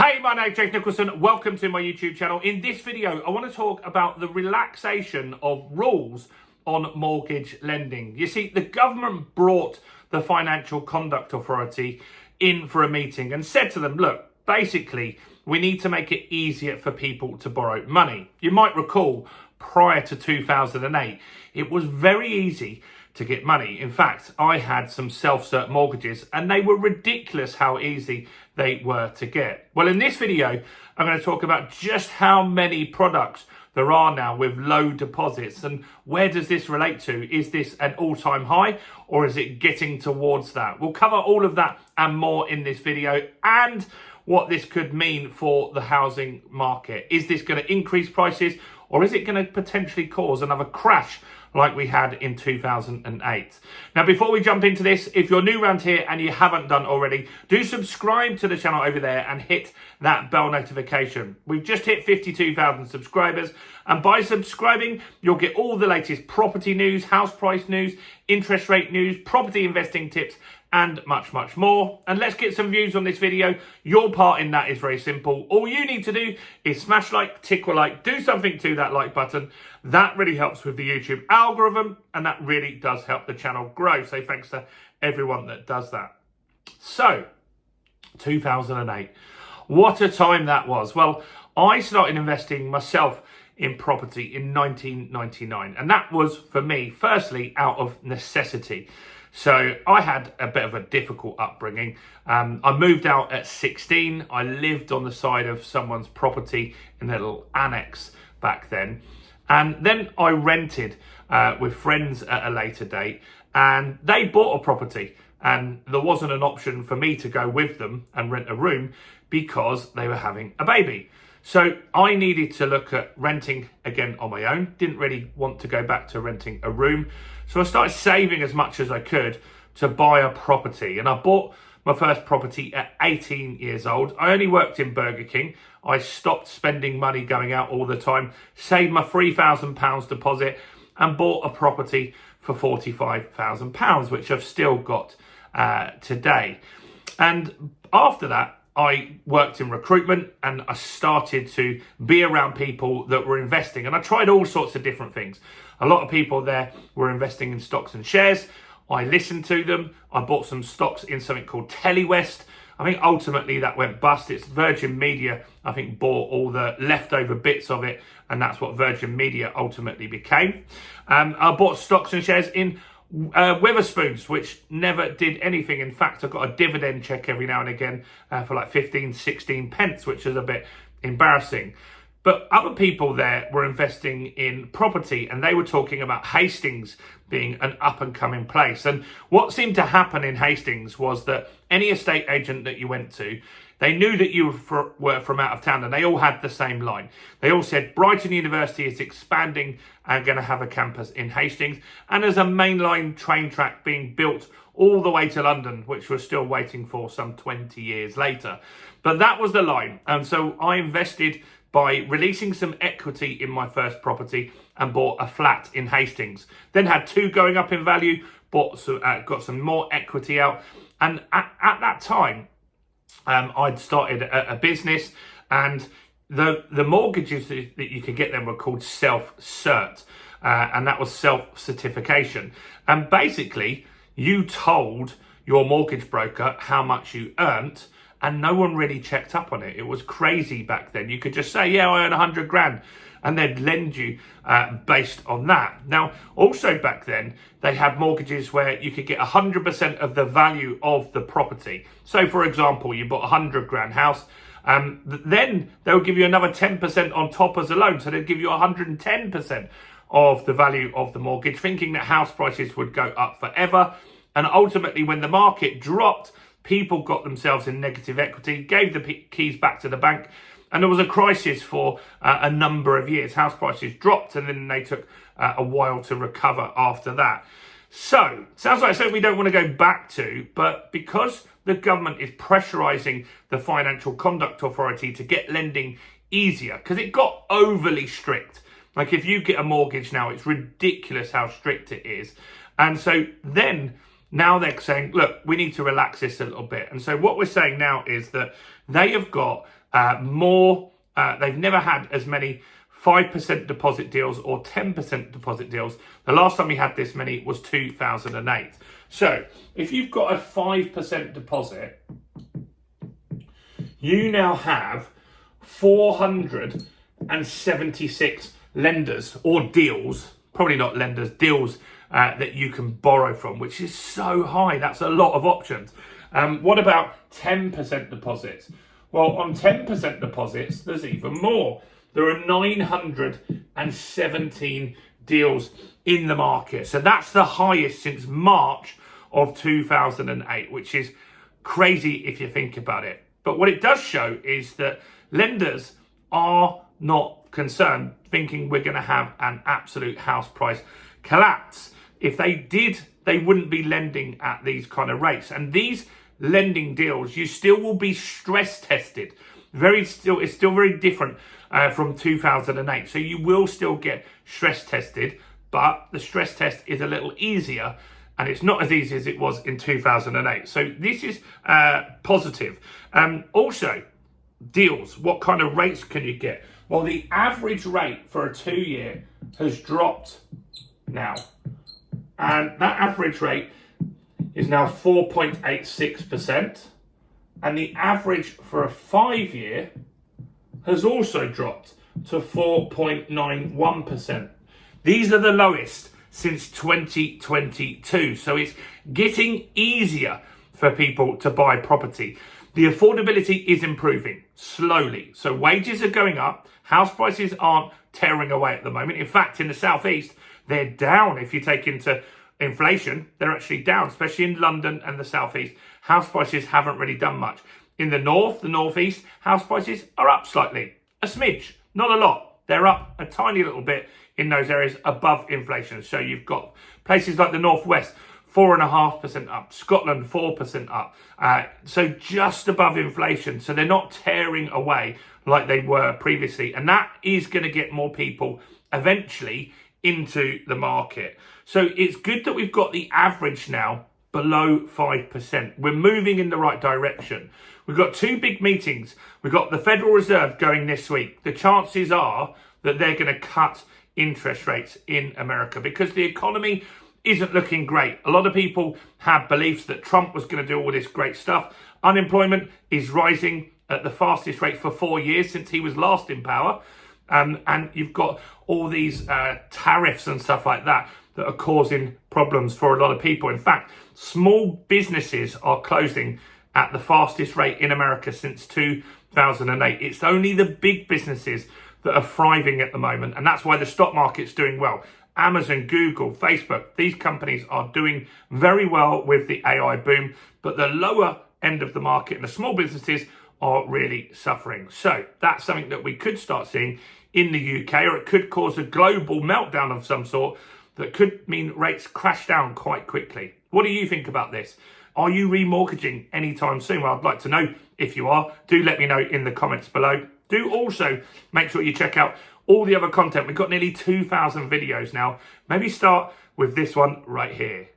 Hey, my name's Jake Nicholson. Welcome to my YouTube channel. In this video, I want to talk about the relaxation of rules on mortgage lending. You see, the government brought the Financial Conduct Authority in for a meeting and said to them, look, basically, we need to make it easier for people to borrow money. You might recall, prior to 2008, it was very easy to get money. In fact, I had some self-cert mortgages and they were ridiculous how easy they were to get. Well, in this video, I'm going to talk about just how many products there are now with low deposits and where does this relate to? Is this an all-time high or is it getting towards that? We'll cover all of that and more in this video and what this could mean for the housing market. Is this going to increase prices or is it going to potentially cause another crash like we had in 2008. Now, before we jump into this, if you're new around here and you haven't done already, do subscribe to the channel over there and hit that bell notification. We've just hit 52,000 subscribers, and by subscribing, you'll get all the latest property news, house price news, interest rate news, property investing tips, and much, much more. And let's get some views on this video. Your part in that is very simple. All you need to do is smash like, tickle like, do something to that like button. That really helps with the YouTube algorithm, and that really does help the channel grow. So thanks to everyone that does that. So, 2008. What a time that was. Well, I started investing myself in property in 1999. And that was, for me, firstly, out of necessity. So I had a bit of a difficult upbringing. I moved out at 16. I lived on the side of someone's property in a little annex back then. And then I rented with friends at a later date, and they bought a property. And there wasn't an option for me to go with them and rent a room because they were having a baby. So I needed to look at renting again on my own. Didn't really want to go back to renting a room. So I started saving as much as I could to buy a property. And I bought my first property at 18 years old. I only worked in Burger King. I stopped spending money going out all the time, saved my £3,000 deposit and bought a property for £45,000, which I've still got today. And after that, I worked in recruitment and I started to be around people that were investing, and I tried all sorts of different things. A lot of people there were investing in stocks and shares. I listened to them. I bought some stocks in something called Telewest. I think ultimately that went bust. It's Virgin Media, I think, bought all the leftover bits of it, and that's what Virgin Media ultimately became. I bought stocks and shares in Wetherspoons, which never did anything. In fact, I got a dividend check every now and again for like 15, 16 pence, which is a bit embarrassing. But other people there were investing in property, and they were talking about Hastings being an up-and-coming place. And what seemed to happen in Hastings was that any estate agent that you went to, they knew that you were from out of town, and they all had the same line. They all said Brighton University is expanding and going to have a campus in Hastings, and there's a mainline train track being built all the way to London, which we're still waiting for some 20 years later. But that was the line. And so I invested by releasing some equity in my first property and bought a flat in Hastings. Then had two going up in value, got some more equity out. And at that time, I'd started a business, and the mortgages that you could get then were called self-cert, and that was self-certification. And basically, you told your mortgage broker how much you earned, and no one really checked up on it. It was crazy back then. You could just say, yeah, I earn 100 grand, and they'd lend you based on that. Now, also back then, they had mortgages where you could get 100% of the value of the property. So, for example, you bought a 100 grand house, then they'll give you another 10% on top as a loan. So they'd give you 110% of the value of the mortgage, thinking that house prices would go up forever. And ultimately, when the market dropped, people got themselves in negative equity, gave the keys back to the bank, and there was a crisis for a number of years. House prices dropped, and then they took a while to recover after that. So, sounds like something we don't want to go back to, but because the government is pressurising the Financial Conduct Authority to get lending easier, because it got overly strict. Like, if you get a mortgage now, it's ridiculous how strict it is. And so then Now they're saying, look, we need to relax this a little bit. And so what we're saying now is that they have got They've never had as many 5% deposit deals or 10% deposit deals. The last time we had this many was 2008. So if you've got a 5% deposit, you now have 476 lenders or deals, probably not lenders, deals that you can borrow from, which is so high. That's a lot of options. What about 10% deposits? Well, on 10% deposits, there's even more. There are 917 deals in the market. So that's the highest since March of 2008, which is crazy if you think about it. But what it does show is that lenders are not concerned, thinking we're going to have an absolute house price collapse. If they did, they wouldn't be lending at these kind of rates. And these lending deals, you still will be stress tested. It's still very different from 2008. So you will still get stress tested, but the stress test is a little easier, and it's not as easy as it was in 2008. So this is positive. Also, deals, what kind of rates can you get? Well, the average rate for a 2-year has dropped now. And that average rate is now 4.86%. And the average for a 5-year has also dropped to 4.91%. These are the lowest since 2022. So it's getting easier for people to buy property. The affordability is improving slowly. So wages are going up. House prices aren't tearing away at the moment. In fact, in the southeast, they're down. If you take into inflation, they're actually down, especially in London and the southeast. House prices haven't really done much. In the north, the northeast, house prices are up slightly. A smidge, not a lot. They're up a tiny little bit in those areas above inflation. So you've got places like the northwest, 4.5% up. Scotland, 4% up. So just above inflation. So they're not tearing away like they were previously. And that is going to get more people eventually into the market. So it's good that we've got the average now below 5%. We're moving in the right direction. We've got 2 big meetings. We've got the Federal Reserve going this week. The chances are that they're going to cut interest rates in America because the economy isn't looking great. A lot of people have beliefs that Trump was going to do all this great stuff. Unemployment is rising at the fastest rate for 4 years since he was last in power. And you've got all these tariffs and stuff like that that are causing problems for a lot of people. In fact, small businesses are closing at the fastest rate in America since 2008. It's only the big businesses that are thriving at the moment. And that's why the stock market's doing well. Amazon, Google, Facebook, these companies are doing very well with the AI boom. But the lower end of the market and the small businesses are really suffering. So that's something that we could start seeing in the UK, or it could cause a global meltdown of some sort that could mean rates crash down quite quickly. What do you think about this? Are you remortgaging anytime soon? Well, I'd like to know if you are. Do let me know in the comments below. Do also make sure you check out all the other content. We've got nearly 2,000 videos now. Maybe start with this one right here.